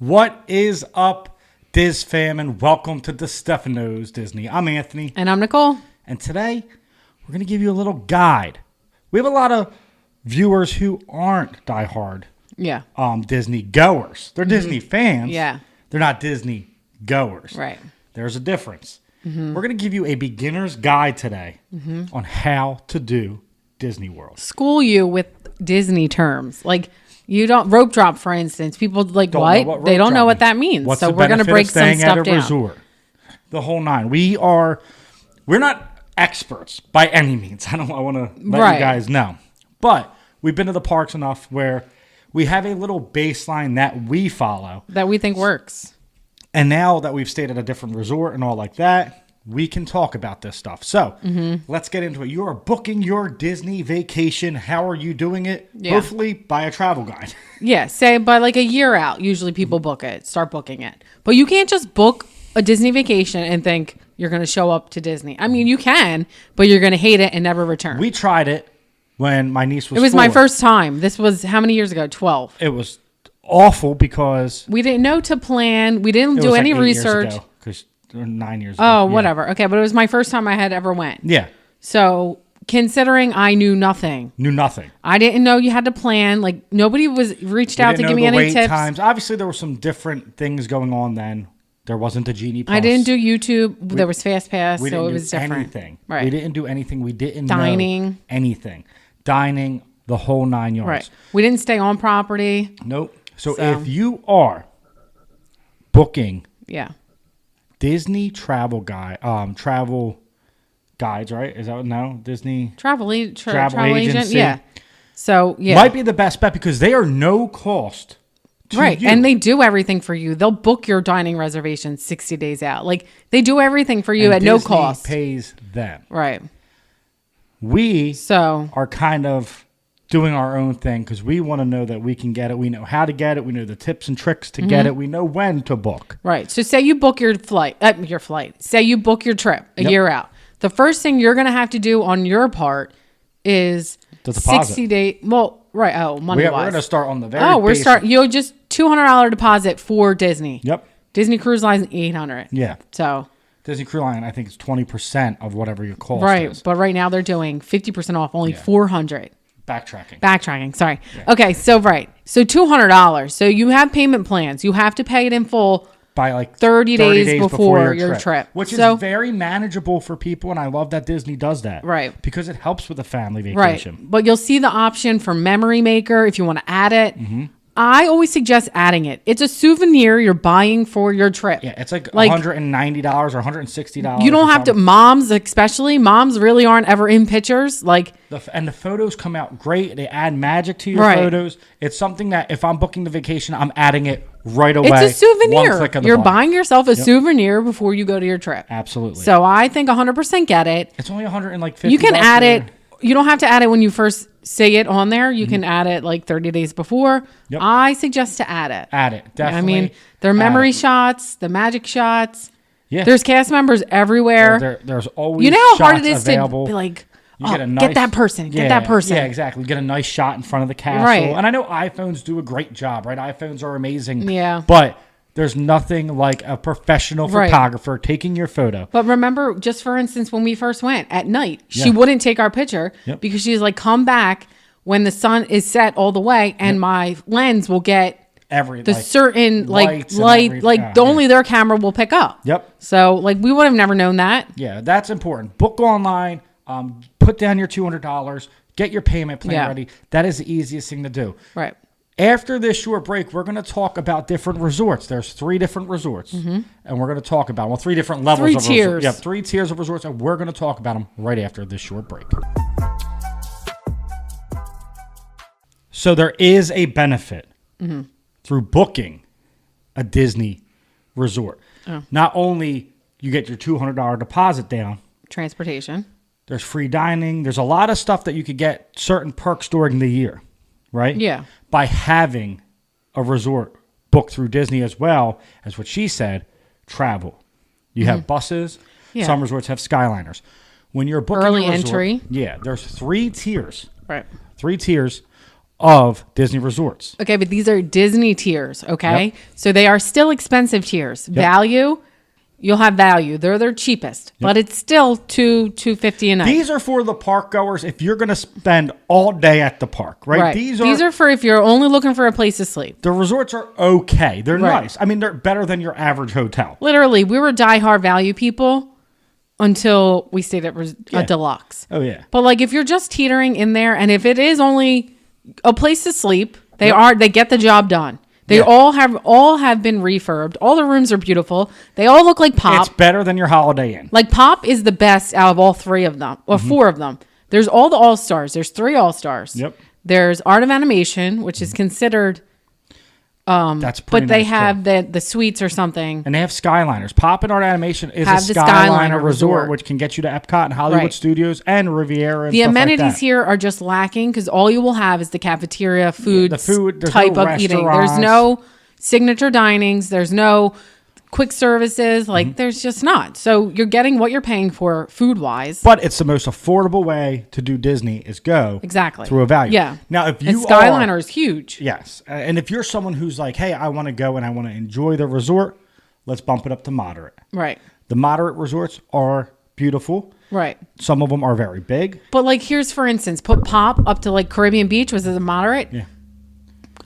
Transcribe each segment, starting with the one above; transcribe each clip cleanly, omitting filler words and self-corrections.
What is up, Diz fam, and welcome to the Stephanos Disney. I'm Anthony. And I'm Nicole. And today, we're going to give you a little guide. We have a lot of viewers who aren't diehard Disney goers. They're Disney fans. Yeah. They're not Disney goers. Right. There's a difference. We're going to give you a beginner's guide today on how to do Disney World. School you with Disney terms. Like, you don't rope drop, for instance. People like what? They don't know what that means. What's so the we're going to break some stuff down. Resort? The whole nine. We're not experts by any means. I want to let you guys know. But we've been to the parks enough where we have a little baseline that we follow. That we think works. And now that we've stayed at a different resort and all like that, we can talk about this stuff. So let's get into it. You are booking your Disney vacation. How are you doing it? Yeah. Hopefully by a travel guide. Yeah, say by like a year out, usually people start booking it. But you can't just book a Disney vacation and think you're going to show up to Disney. I mean, you can, but you're going to hate it and never return. We tried it when my niece was 4. It was my first time. This was how many years ago? 12. It was awful because we didn't know to plan. We didn't do any research. Because 9 years ago. Oh, whatever. Okay, but it was my first time I had ever went. Yeah. So considering I knew nothing. I didn't know you had to plan. Like, nobody reached out to give me any tips. Times. Obviously, there were some different things going on then. There wasn't a Genie Plus. I didn't do YouTube. There was Fast Pass, so it was different. Anything. Right. We didn't do anything. We didn't know anything. Dining, the whole 9 yards. Right. We didn't stay on property. Nope. So if you are booking Disney travel guides, right? Is that Disney travel agent? Yeah. So might be the best bet because they are no cost. Right. You. And they do everything for you. They'll book your dining reservation 60 days out. Like, they do everything for you at no cost. Disney pays them. Right. We are kind of doing our own thing because we want to know that we can get it. We know how to get it. We know the tips and tricks to get it. We know when to book. Right. So say you book your flight. Say you book your trip a year out. The first thing you're going to have to do on your part is the deposit. 60 day. Well, right. Oh, money wise. We're going to start on the very basic. You'll just $200 deposit for Disney. Yep. Disney Cruise Line $800. Yeah. So Disney Cruise Line, I think it's 20% of whatever your cost is. Right. But right now they're doing 50% off, only $400. Backtracking. Sorry. Yeah. Okay. So So $200. So you have payment plans. You have to pay it in full by like 30 days before your trip. Which is very manageable for people. And I love that Disney does that. Right. Because it helps with a family vacation. Right. But you'll see the option for Memory Maker if you want to add it. I always suggest adding it. It's a souvenir you're buying for your trip. Yeah, it's like $190 or $160. You don't have to. Moms really aren't ever in pictures. And the photos come out great. They add magic to your photos. It's something that if I'm booking the vacation, I'm adding it right away. It's a souvenir. You're buying yourself a souvenir before you go to your trip. Absolutely. So I think 100% get it. It's only $150. You can add it. You don't have to add it when you first say it on there. You can add it like 30 days before. Yep. I suggest to add it. Add it, definitely. I mean, there are memory shots, the magic shots. Yeah. There's cast members everywhere. There's always how hard it is available. To be like, get that person. Get that person. Yeah, exactly. Get a nice shot in front of the castle. Right. And I know iPhones do a great job, right? iPhones are amazing. Yeah. But there's nothing like a professional photographer taking your photo. But remember, just for instance, when we first went at night, she wouldn't take our picture because she's like, come back when the sun is set all the way and my lens will get certain light, only their camera will pick up. Yep. So we would have never known that. Yeah, that's important. Book online, put down your $200, get your payment plan ready. That is the easiest thing to do. Right. After this short break, we're going to talk about different resorts. There's 3 different resorts, and we're going to talk about 3 different levels of resorts. 3 tiers. Yeah, 3 tiers of resorts, and we're going to talk about them right after this short break. So there is a benefit through booking a Disney resort. Oh. Not only you get your $200 deposit down. Transportation. There's free dining. There's a lot of stuff that you could get certain perks during the year. Right? Yeah. By having a resort booked through Disney as well as what she said, travel. You have buses. Yeah. Some resorts have Skyliners. When you're booking early a resort, entry. Yeah. There's 3 tiers. Right. 3 tiers of Disney resorts. Okay, but these are Disney tiers, okay? Yep. So they are still expensive tiers. Yep. Value, you'll have value. They're their cheapest, but it's still $250 a night. These are for the park goers if you're going to spend all day at the park, right? These are for if you're only looking for a place to sleep. The resorts are okay. They're nice. I mean, they're better than your average hotel. Literally, we were diehard value people until we stayed at a deluxe. Oh, yeah. But like if you're just teetering in there and if it is only a place to sleep, they get the job done. They all have been refurbed. All the rooms are beautiful. They all look like Pop. It's better than your Holiday Inn. Like Pop is the best out of all three of them, or four of them. There's all the All-Stars. There's 3 All-Stars. Yep. There's Art of Animation, which is considered that's pretty but they nice have the suites or something. And they have Skyliners. Pop and Art Animation is a Skyliner resort, which can get you to Epcot and Hollywood Studios and Riviera and the stuff amenities like that. Here are just lacking because all you will have is the cafeteria food, the food type of eating. There's no signature dinings. There's no quick services. Like there's just not. So you're getting what you're paying for food wise. But it's the most affordable way to do Disney is go through a value. Yeah. Now, if you Skyliner is huge. Yes. And if you're someone who's like, hey, I want to go and I want to enjoy the resort, let's bump it up to moderate. Right. The moderate resorts are beautiful. Right. Some of them are very big. But like here's for instance, put Pop up to like Caribbean Beach. Was it a moderate? Yeah.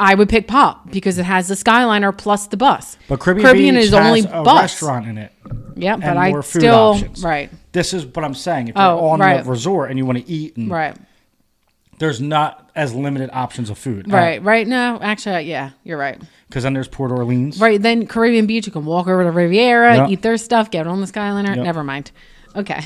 I would pick Pop because it has the Skyliner plus the bus. But Caribbean Beach is has only a bus. restaurant in it. Yeah, but and more food still options. Right. This is what I'm saying. If you're on the resort and you want to eat, and there's not as limited options of food. Right. Right. No, actually, yeah, you're right. Because then there's Port Orleans. Right. Then Caribbean Beach, you can walk over to Riviera, eat their stuff, get on the Skyliner. Never mind. Okay.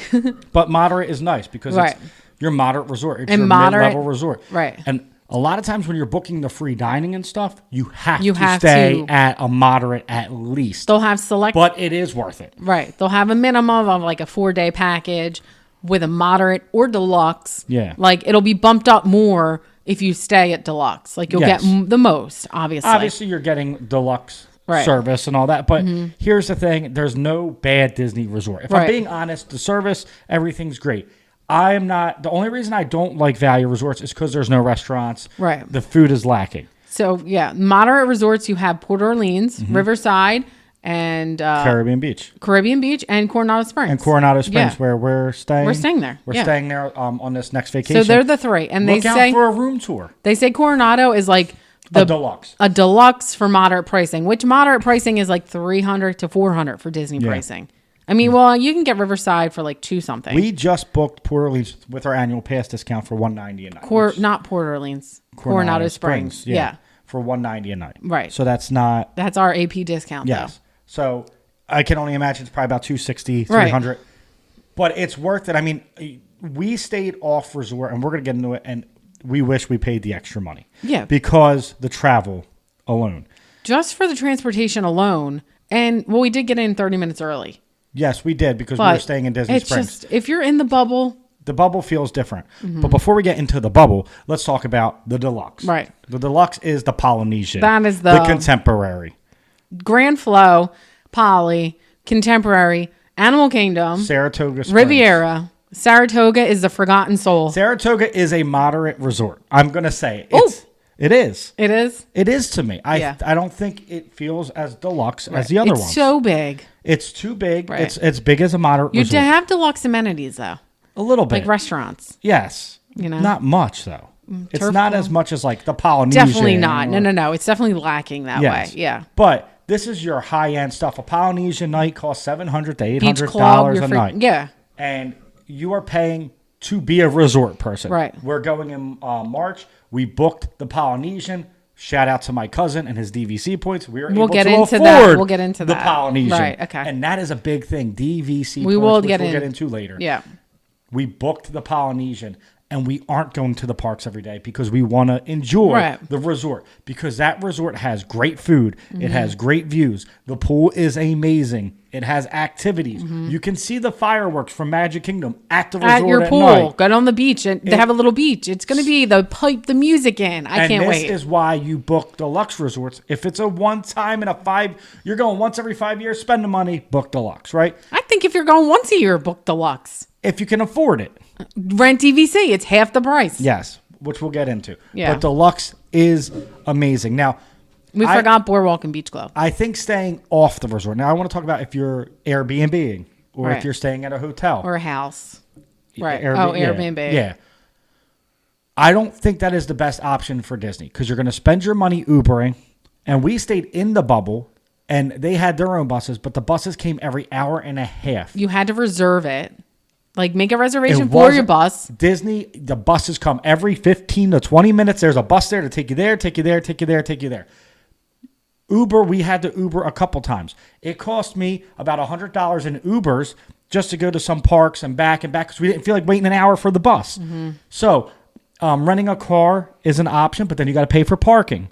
But moderate is nice because it's your moderate resort. It's your mid-level resort. Right. And a lot of times when you're booking the free dining and stuff, you have to stay at a moderate at least. They'll have select. But it is worth it. Right. They'll have a minimum of like a 4-day package with a moderate or deluxe. Yeah. Like it'll be bumped up more if you stay at deluxe. Like you'll get the most, obviously. Obviously, you're getting deluxe service and all that. But here's the thing. There's no bad Disney resort. If I'm being honest, the service, everything's great. I'm not. The only reason I don't like value resorts is because there's no restaurants. Right. The food is lacking. So, yeah, moderate resorts, you have Port Orleans, Riverside, and Caribbean Beach and Coronado Springs. And Coronado Springs, where we're staying. We're staying there. We're staying there on this next vacation. So they're the 3, and Look out for a room tour. They say Coronado is like a deluxe. A deluxe for moderate pricing, which moderate pricing is like $300 to $400 for Disney pricing. I mean, well, you can get Riverside for like $2 something. We just booked Port Orleans with our annual pass discount for $190 a night. Not Port Orleans. Coronado Springs. Yeah. For $190 a night. Right. So that's not. That's our AP discount. Yes. Though. So I can only imagine it's probably about $260, $300. Right. But it's worth it. I mean, we stayed off resort, and we're going to get into it, and we wish we paid the extra money. Yeah. Because the travel alone. Just for the transportation alone, and well, we did get in 30 minutes early. Yes, we did because we were staying in Disney Springs. Just, if you're in the bubble. The bubble feels different. But before we get into the bubble, let's talk about the deluxe. Right. The deluxe is the Polynesian. That is the contemporary. Grand Flow, Poly, Contemporary, Animal Kingdom, Saratoga Springs. Riviera. Saratoga is the forgotten soul. Saratoga is a moderate resort. I'm going to say it is. It is? It is to me. I don't think it feels as deluxe as the other ones. It's so big. It's too big. Right. It's big as a moderate resort. You have deluxe amenities, though. A little bit. Like restaurants. Yes. Not much, though. It's not as much as like the Polynesian. Definitely not. No. It's definitely lacking that way. Yeah. But this is your high-end stuff. A Polynesian night costs $700 to $800 a night. Yeah. And you are paying to be a resort person. Right. We're going in March. We booked the Polynesian. Shout out to my cousin and his DVC points. We'll get into the Polynesian. Right. Okay. And that is a big thing. DVC we points, will which get we'll get into later. Yeah. We booked the Polynesian. And we aren't going to the parks every day because we want to enjoy the resort. Because that resort has great food. It has great views. The pool is amazing. It has activities. You can see the fireworks from Magic Kingdom at the resort at your pool. Night. Go on the beach. And they have a little beach. It's going to be the music in. I can't wait. And this is why you book deluxe resorts. If it's a one time in you're going once every 5 years, spend the money, book deluxe, right? I think if you're going once a year, book deluxe. If you can afford it. Rent DVC, it's half the price. Yes. which we'll get into. Yeah. But deluxe is amazing. Now, we forgot Boardwalk and Beach Club. I think staying off the resort. Now, I want to talk about if you're Airbnb-ing or if you're staying at a hotel. Or a house. Right. Airbnb. Yeah. I don't think that is the best option for Disney because you're going to spend your money Ubering. And we stayed in the bubble, and they had their own buses, but the buses came every hour and a half. You had to reserve it. Like, make a reservation for your bus. Disney, the buses come every 15 to 20 minutes. There's a bus there to take you there, take you there, take you there, take you there. Uber, we had to Uber a couple times. It cost me about $100 in Ubers just to go to some parks and back because we didn't feel like waiting an hour for the bus. Mm-hmm. So renting a car is an option, but then you got to pay for parking.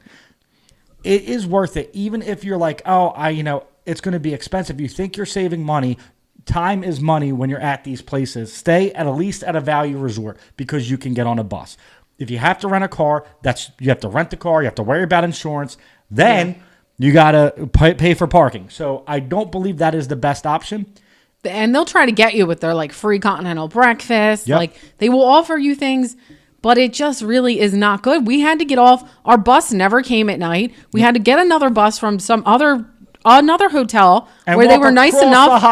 It is worth it, even if you're like, it's going to be expensive. You think you're saving money. Time is money when you're at these places. Stay at least at a value resort because you can get on a bus. If you have to rent a car, you have to rent the car. You have to worry about insurance. Then you got to pay for parking. So I don't believe that is the best option. And they'll try to get you with their like free continental breakfast. Yep. Like they will offer you things, but it just really is not good. We had to get off. Our bus never came at night. We had to get another bus from another hotel and where they were nice enough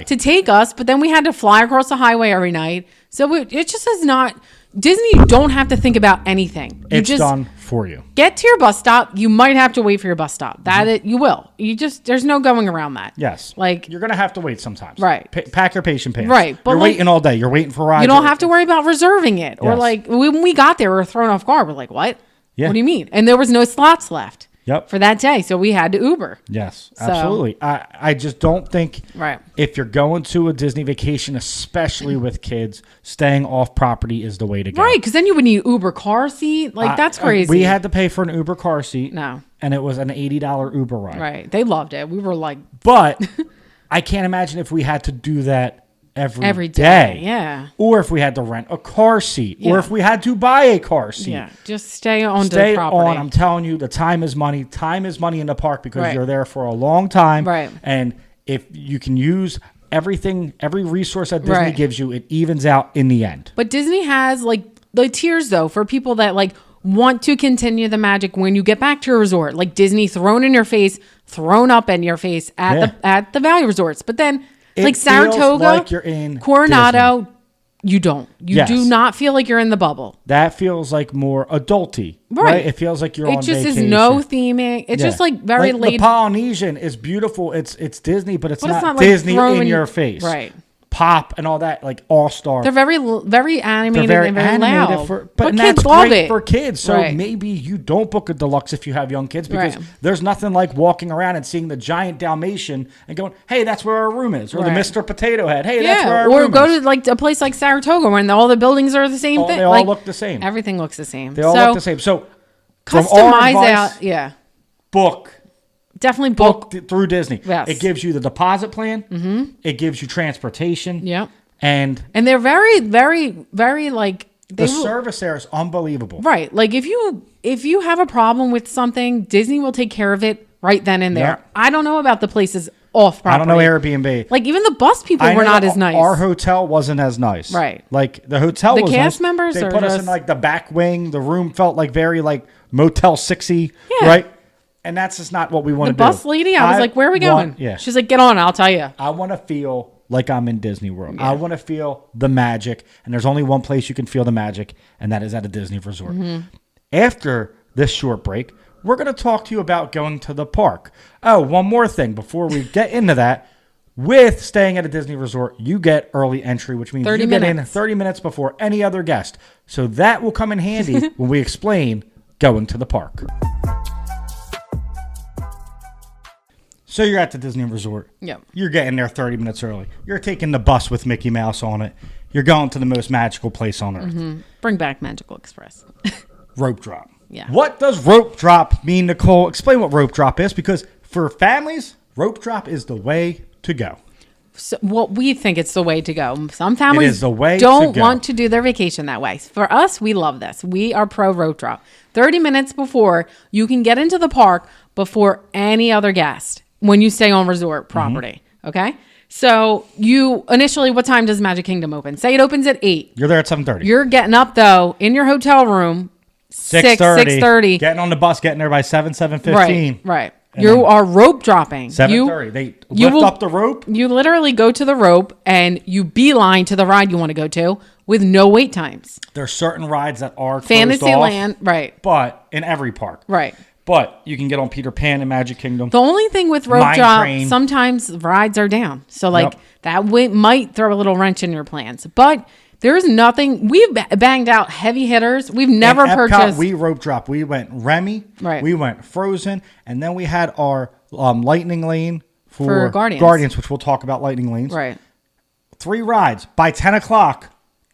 to take us, but then we had to fly across the highway every night. So it just is not. Disney, you don't have to think about anything. It's just done for you. Get to your bus stop. You might have to wait for your bus stop. You will. There's no going around that. Yes. Like you're going to have to wait sometimes. Right. Pack your patient pants. Right. But you're waiting all day. You're waiting for rides. You don't have to worry about reserving it. Or like when we got there, we were thrown off guard. We're like, what? Yeah. What do you mean? And there was no slots left. Yep. For that day. So we had to Uber. Yes, absolutely. I just don't think if you're going to a Disney vacation, especially with kids, staying off property is the way to go. Right, because then you would need Uber car seat. Like, that's crazy. We had to pay for an Uber car seat. No. And it was an $80 Uber ride. Right. They loved it. We were like... But I can't imagine if we had to do that every day. Yeah. Or if we had to rent a car seat. Yeah. Or if we had to buy a car seat. Yeah. Just stay on the property. I'm telling you, the time is money. Time is money in the park because you're there for a long time. Right. And if you can use everything, every resource that Disney gives you, it evens out in the end. But Disney has like the tiers though for people that like want to continue the magic when you get back to your resort. Like Disney thrown in your face, thrown up in your face at the value resorts. But then like Saratoga, like you're in Coronado, Disney. You don't. You do not feel like you're in the bubble. That feels like more adulty, right? It feels like you're on vacation. It just is no theming. It's just like very like the Polynesian is beautiful. It's Disney, but it's not Disney like in your face. Right. Pop and all that, like All-Star. They're very animated and very loud. But that's great for kids. So maybe you don't book a deluxe if you have young kids because there's nothing like walking around and seeing the giant Dalmatian and going, hey, that's where our room is. Or the Mr. Potato Head. Hey, that's where our room is. Or go to like a place like Saratoga when all the buildings are the same thing. They all look the same. Everything looks the same. They all look the same. So customize out. Book. Definitely book through Disney. Yes. It gives you the deposit plan. Mm-hmm. It gives you transportation. Yep. And they're very, very, very like service there is unbelievable. Right. Like if you have a problem with something, Disney will take care of it right then and there. Yep. I don't know about the places off property. I don't know Airbnb. Like even the bus people were not as nice. Our hotel wasn't as nice. Right. Like the hotel was cast nice. members They put us in like the back wing. The room felt like very like Motel 6-y, right? And that's just not what we want to do. The bus lady, I was like, where are we going? She's like, get on, I'll tell you. I want to feel like I'm in Disney World. I want to feel the magic. And there's only one place you can feel the magic, and that is at a Disney resort. Mm-hmm. After this short break, we're going to talk to you about going to the park. Oh, one more thing before we get into that. With staying at a Disney resort, you get early entry, which means you get in 30 minutes before any other guest. So that will come in handy when we explain going to the park. So you're at the Disney resort. Yep. You're getting there 30 minutes early. You're taking the bus with Mickey Mouse on it. You're going to the most magical place on earth. Mm-hmm. Bring back Magical Express. Rope drop. Yeah. What does rope drop mean, Nicole? Explain what rope drop is, because for families, rope drop is the way to go. So, we think it's the way to go. Some families don't want to do their vacation that way. For us, we love this. We are pro rope drop. 30 minutes before, you can get into the park before any other guest when you stay on resort property. Mm-hmm. Okay? So you initially, what time does Magic Kingdom open? Say it opens at 8. You're there at 7:30. You're getting up though in your hotel room 6:30. Getting on the bus, getting there by 7:15. Right. You are rope dropping. 7:30. They lift up the rope. You literally go to the rope and you beeline to the ride you want to go to with no wait times. There's certain rides that are Fantasyland, right? But in every park, right. But you can get on Peter Pan and Magic Kingdom. The only thing with rope drop, sometimes rides are down. So like that might throw a little wrench in your plans. But there's nothing. We've banged out heavy hitters. We've never purchased. We rope drop. We went Remy. Right. We went Frozen. And then we had our Lightning Lane for Guardians, which we'll talk about Lightning Lanes. Right. 3 rides. By 10 o'clock,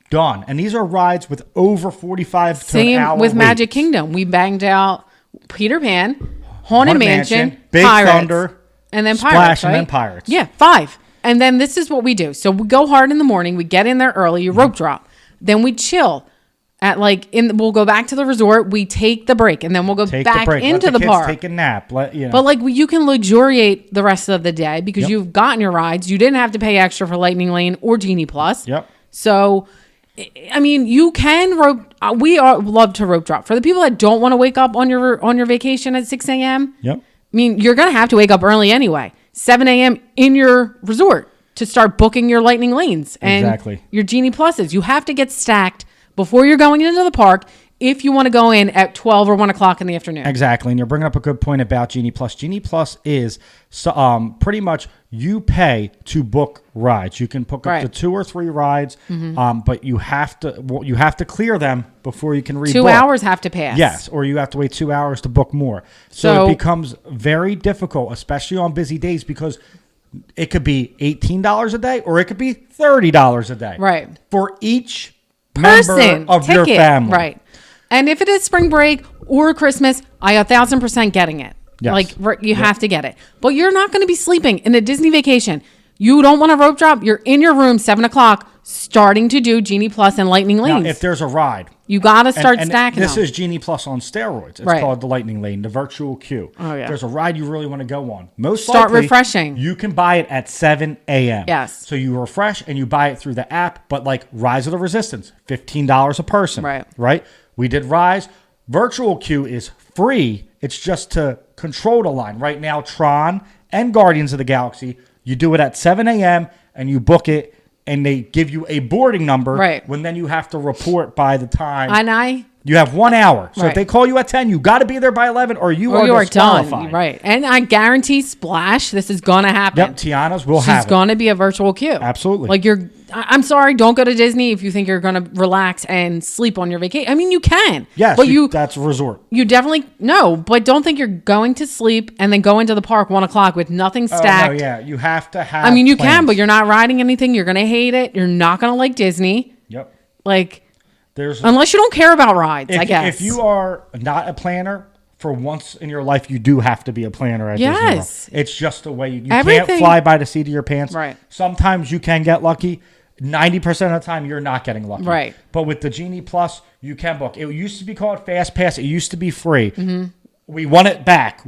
done. And these are rides with over 45 to an hour Same with waits. Magic Kingdom. We banged out Peter Pan, Haunted Mansion, Big Pirates, Thunder, and then Splash, Pirates, right? and then Pirates. Yeah, 5. And then this is what we do. So we go hard in the morning. We get in there early. You rope drop. Then we chill at we'll go back to the resort. We take the break, and then we'll go back into the park. Take a nap. But you can luxuriate the rest of the day because you've gotten your rides. You didn't have to pay extra for Lightning Lane or Genie Plus. Yep. So, I mean, you can rope. We love to rope drop. For the people that don't want to wake up on your vacation at 6 a.m. Yep. I mean, you're gonna have to wake up early anyway. 7 a.m. in your resort to start booking your Lightning Lanes and your Genie Pluses. You have to get stacked before you're going into the park if you want to go in at 12 or 1 o'clock in the afternoon. Exactly. And you're bringing up a good point about Genie Plus. Genie Plus is pretty much you pay to book rides. You can book up to 2 or 3 rides, but you have to clear them before you can rebook. 2 hours have to pass. Yes, or you have to wait 2 hours to book more. So it becomes very difficult, especially on busy days, because it could be $18 a day or it could be $30 a day. Right. For each person member of your family. Right. And if it is spring break or Christmas, I 1,000% getting it. Yes. You have to get it. But you're not going to be sleeping in a Disney vacation. You don't want to rope drop. You're in your room 7 o'clock starting to do Genie Plus and Lightning Lanes. Now, if there's a ride. You got to start stacking this them. is Genie Plus on steroids. It's called the Lightning Lane, the virtual queue. Oh, yeah. There's a ride you really want to go on. Start refreshing. You can buy it at 7 a.m. Yes. So you refresh and you buy it through the app. But like Rise of the Resistance, $15 a person. Right? We did Rise. Virtual queue is free. It's just to control the line. Right now, Tron and Guardians of the Galaxy, you do it at 7 a.m. and you book it. And they give you a boarding number when then you have to report by the time. And you have 1 hour. So if they call you at 10, you got to be there by 11 or you are disqualified. Done. Right. And I guarantee Splash, this is going to happen. Yep, Tiana's will have it. She's going to be a virtual queue. Absolutely. I'm sorry, don't go to Disney if you think you're going to relax and sleep on your vacation. I mean, you can. Yes, but that's a resort. You definitely, but don't think you're going to sleep and then go into the park 1 o'clock with nothing stacked. Oh, no, yeah. You have to have you plans. can, but you're not riding anything. You're going to hate it. You're not going to like Disney. Yep. Unless you don't care about rides, I guess. If you are not a planner, for once in your life, you do have to be a planner at Disney World. It's just the way you can't fly by the seat of your pants. Right. Sometimes you can get lucky. 90% of the time, you're not getting lucky. Right. But with the Genie Plus, you can book. It used to be called Fast Pass. It used to be free. Mm-hmm. We want it back.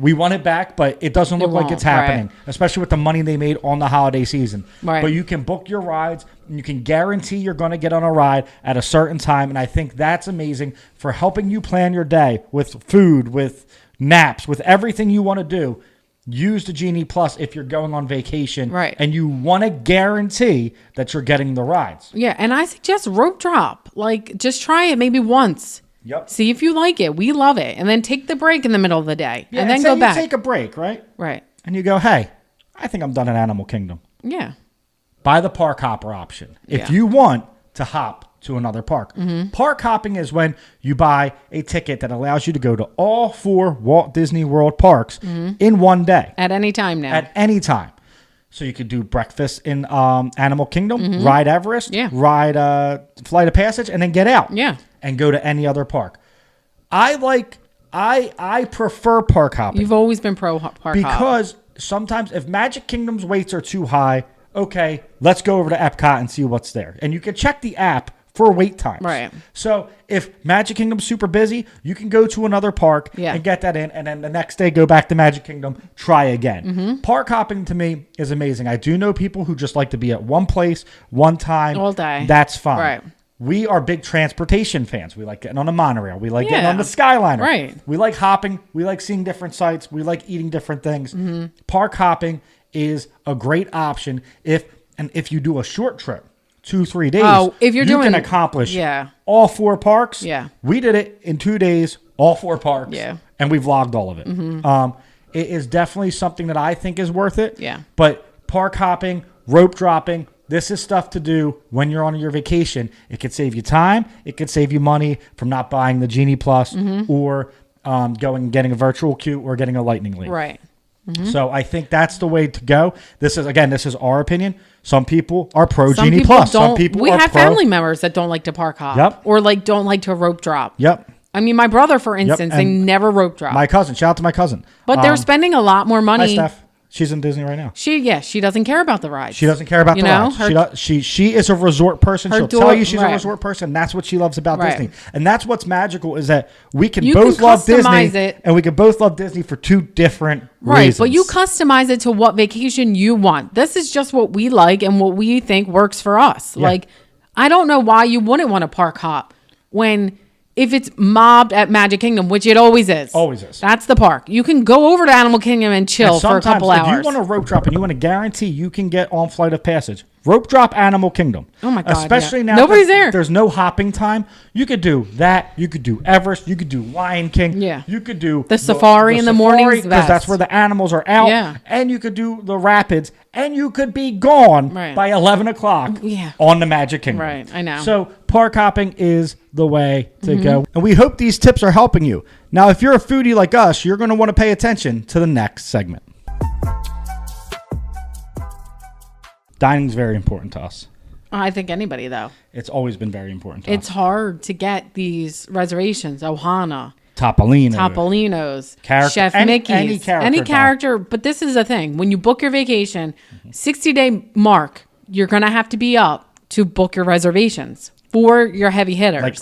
But it doesn't look like it's happening, especially with the money they made on the holiday season. Right. But you can book your rides, and you can guarantee you're going to get on a ride at a certain time. And I think that's amazing for helping you plan your day with food, with naps, with everything you want to do. Use the Genie Plus if you're going on vacation and you want to guarantee that you're getting the rides. Yeah, and I suggest rope drop. Just try it maybe once. Yep. See if you like it. We love it. And then take the break in the middle of the day. Yeah, and then go back. You take a break, right? Right. And you go, hey, I think I'm done at Animal Kingdom. Yeah. Buy the park hopper option. If you want to hop to another park. Mm-hmm. Park hopping is when you buy a ticket that allows you to go to all 4 Walt Disney World parks in one day. At any time now. At any time. So you could do breakfast in Animal Kingdom, ride Everest, ride Flight of Passage, and then get out. Yeah. And go to any other park. I prefer park hopping. You've always been pro park hopping. Because sometimes if Magic Kingdom's waits are too high, okay, let's go over to Epcot and see what's there. And you can check the app for wait times. Right. So if Magic Kingdom's super busy, you can go to another park and get that in, and then the next day go back to Magic Kingdom, try again. Park hopping to me is amazing. I do know people who just like to be at one place, one time. All day. That's fine. Right. We are big transportation fans. We like getting on the monorail. We like getting on the Skyliner. Right. We like hopping. We like seeing different sites. We like eating different things. Park hopping is a great option if you do a short trip, 2-3 days. Oh, if you can accomplish all 4 parks. Yeah. We did it in 2 days, all 4 parks. Yeah. And we vlogged all of it. It is definitely something that I think is worth it. Yeah. But park hopping, rope dropping, this is stuff to do when you're on your vacation. It could save you time. It could save you money from not buying the Genie Plus or going and getting a virtual queue or getting a Lightning Link. Right. So I think that's the way to go. This is our opinion. Some people are pro Genie Plus. Some people we are have pro. family members that don't like to park hop. Yep. Or don't like to rope drop. Yep. I mean, my brother, for instance, they never rope drop. My cousin. Shout out to my cousin. But they're spending a lot more money. Hi, Steph. She's in Disney right now. She doesn't care about the rides. She doesn't care about the rides. She is a resort person. She'll tell you she's a resort person. That's what she loves about Disney. And that's what's magical is that we can both love Disney and we can both love Disney for 2 different reasons. But you customize it to what vacation you want. This is just what we like and what we think works for us. Yeah. Like, I don't know why you wouldn't want to park hop if it's mobbed at Magic Kingdom, which it always is. Always is. That's the park. You can go over to Animal Kingdom and chill for a couple hours. If you want to rope drop and you want to guarantee you can get on Flight of Passage, rope drop Animal Kingdom. Oh my God. Especially now nobody's there. There's no hopping time. You could do that. You could do Everest. You could do Lion King. Yeah. You could do the safari in the morning because that's where the animals are out. Yeah. And you could do the rapids. And you could be gone by 11 o'clock on the Magic Kingdom. Right, I know. So park hopping is the way to go. And we hope these tips are helping you. Now, if you're a foodie like us, you're going to want to pay attention to the next segment. Dining is very important to us. I think anybody, though. It's always been very important to us. It's hard to get these reservations. Ohana. Topolino's, Chef Mickey's, any character. But this is the thing. When you book your vacation, 60-day mark, you're going to have to be up to book your reservations for your heavy hitters. Like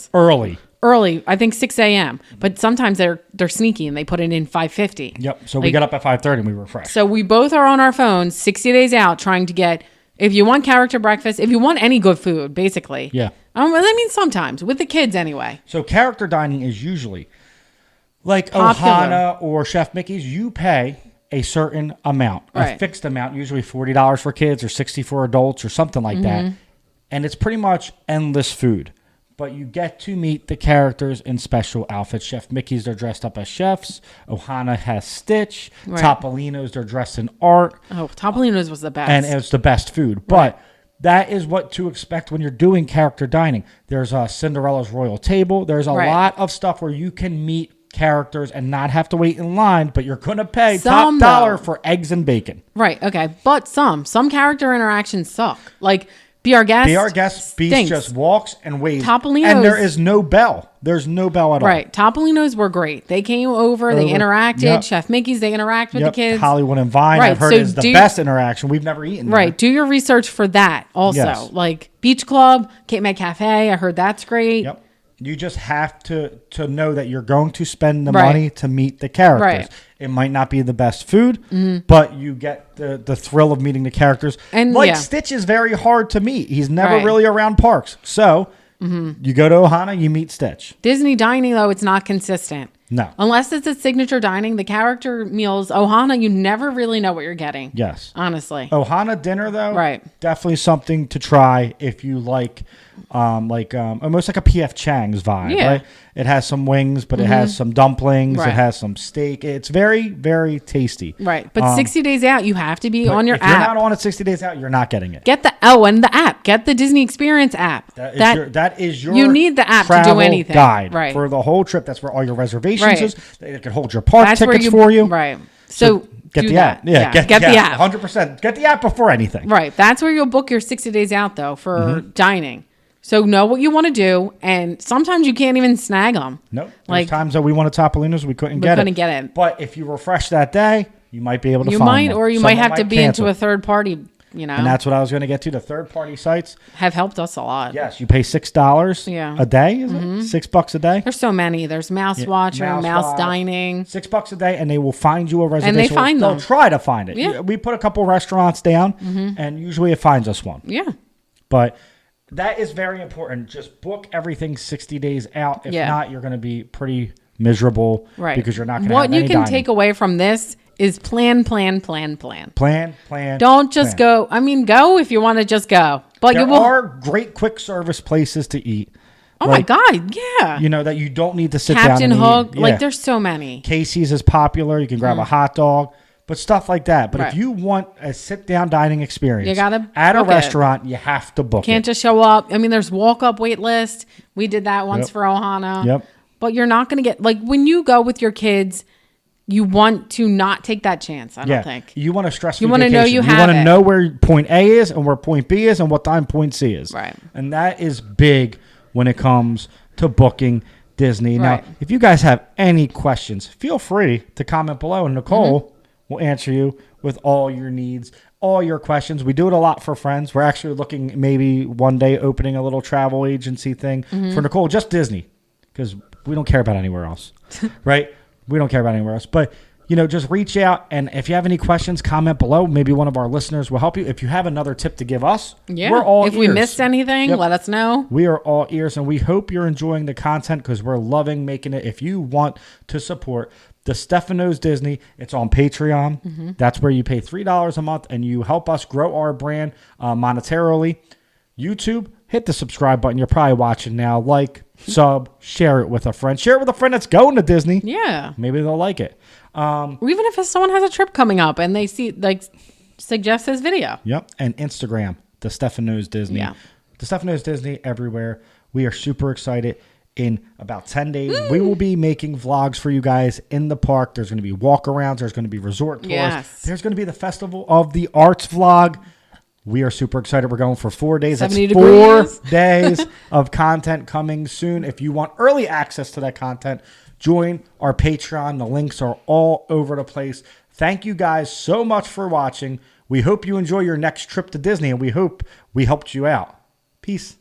early, I think 6 a.m. But sometimes they're sneaky and they put it in 5:50. Yep. So we get up at 5:30 and we refresh. So we both are on our phones 60 days out trying to get, if you want character breakfast, if you want any good food, basically. Yeah. I mean, sometimes with the kids anyway. So character dining is usually like Ohana or Chef Mickey's. You pay a certain amount, a fixed amount, usually $40 for kids or $60 for adults or something like that. And it's pretty much endless food. But you get to meet the characters in special outfits. Chef Mickey's, they're dressed up as chefs. Ohana has Stitch. Topolino's, they're dressed in art. Oh, Topolino's was the best. And it's the best food. But that is what to expect when you're doing character dining. There's a Cinderella's Royal Table. There's a lot of stuff where you can meet characters and not have to wait in line, but you're going to pay top dollar for eggs and bacon. Right, okay. But some character interactions suck. Like, Be Our Guest. Beast just walks and waves. Topolino's. And there is no bell. There's no bell at all. Right. Topolino's were great. They came over. They interacted. Yep. Chef Mickey's, they interact with the kids. Hollywood and Vine, I've heard is the best interaction. We've never eaten there. Do your research for that also. Yes. Like Beach Club, Cape May Cafe, I heard that's great. Yep. You just have to know that you're going to spend the money to meet the characters. Right. It might not be the best food, but you get the thrill of meeting the characters. And Stitch is very hard to meet. He's never really around parks. So you go to Ohana, you meet Stitch. Disney dining, though, it's not consistent. No. Unless it's a signature dining, the character meals, Ohana, you never really know what you're getting. Yes. Honestly. Ohana dinner, though, definitely something to try if you like almost like a P.F. Chang's vibe, right? It has some wings, but it has some dumplings. It has some steak. It's very, very tasty. Right. But 60 days out, you have to be on your app. If you're not on it 60 days out, you're not getting it. And the app. Get the Disney Experience app. That is your you need the app to do anything. Guide for the whole trip. That's where all your reservations is. They can hold your park tickets for you. Right. So get the app. Yeah, get the app. 100%. Get the app before anything. Right. That's where you'll book your 60 days out, though, for dining. So know what you want to do, and sometimes you can't even snag them. Nope. There's times that we wanted Topolino's, we couldn't get it. But if you refresh that day, you might be able to find them. You might have to be into a third party And that's what I was going to get to. The third-party sites have helped us a lot. Yes, you pay $6 a day, is it? $6 a day? There's so many. There's Mouse Watcher, Mouse Dining. $6 a day, and they will find you a reservation. And they find them. They'll try to find it. Yeah. We put a couple restaurants down, and usually it finds us one. Yeah. But that is very important. Just book everything 60 days out. If not, you're going to be pretty miserable because you're not going to have any What you can dining. take away from this is plan. Don't just go. I mean, go if you want to just go. But there are great quick service places to eat. Oh my God, yeah. That you don't need to sit Captain down and Hook, eat. Yeah. there's so many. Casey's is popular. You can grab a hot dog, but stuff like that. But if you want a sit-down dining experience you gotta at a restaurant, you have to book it. Can't just show up. I mean, there's walk-up wait list. We did that once for Ohana. Yep. But you're not going to get, when you go with your kids, you want to not take that chance, I don't think. You want to stress You want to know you have it. You want to know where point A is and where point B is and what time point C is. Right. And that is big when it comes to booking Disney. Right. Now, if you guys have any questions, feel free to comment below, and Nicole will answer you with all your needs, all your questions. We do it a lot for friends. We're actually looking maybe one day opening a little travel agency thing for Nicole, just Disney, because we don't care about anywhere else, right? We don't care about anywhere else. But, just reach out. And if you have any questions, comment below. Maybe one of our listeners will help you. If you have another tip to give us, we're all ears. If we missed anything, let us know. We are all ears. And we hope you're enjoying the content because we're loving making it. If you want to support the Stefano's Disney, it's on Patreon. That's where you pay $3 a month and you help us grow our brand monetarily. YouTube, hit the subscribe button. You're probably watching now. Like, sub, share it with a friend. Share it with a friend that's going to Disney. Yeah. Maybe they'll like it. Or even if someone has a trip coming up and they see, suggest this video. Yep. And Instagram, the Stefano's Disney. Yeah. The Stefano's Disney everywhere. We are super excited. In about 10 days, we will be making vlogs for you guys in the park. There's going to be walk-arounds. There's going to be resort tours. Yes. There's going to be the Festival of the Arts vlog. We are super excited. We're going for 4 days. That's 4 days of content coming soon. If you want early access to that content, join our Patreon. The links are all over the place. Thank you guys so much for watching. We hope you enjoy your next trip to Disney, and we hope we helped you out. Peace.